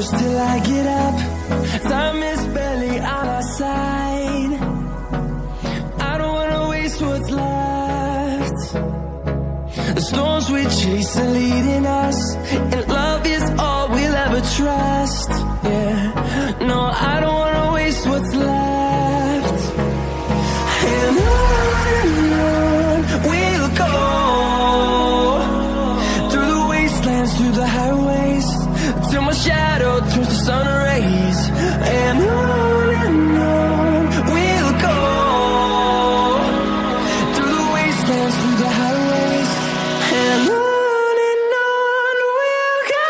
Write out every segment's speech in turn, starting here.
close till I get up. Time is barely on our side. I don't wanna waste what's left. The storms we chase are leading us, and love is all we'll ever trust. Yeah, no, I don't wanna waste what's left. And on we'll go, through the wastelands, through the highways, till my shadow turns to sun rays. And on we'll go, through the wastelands, through the highways, and on we'll go.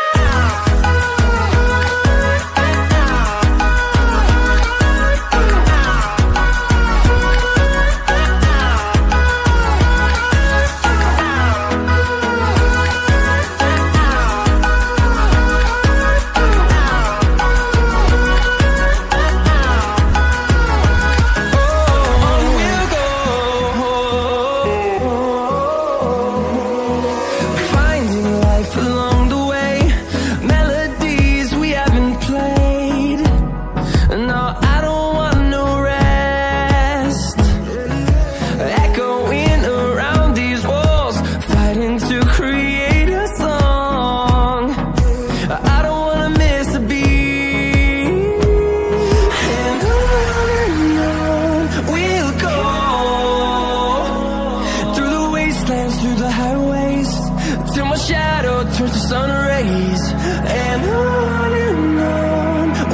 Through the highways, till my shadow turns to sun rays. And on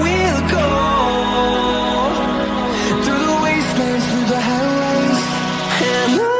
we'll go, through the wastelands, through the highways, and on.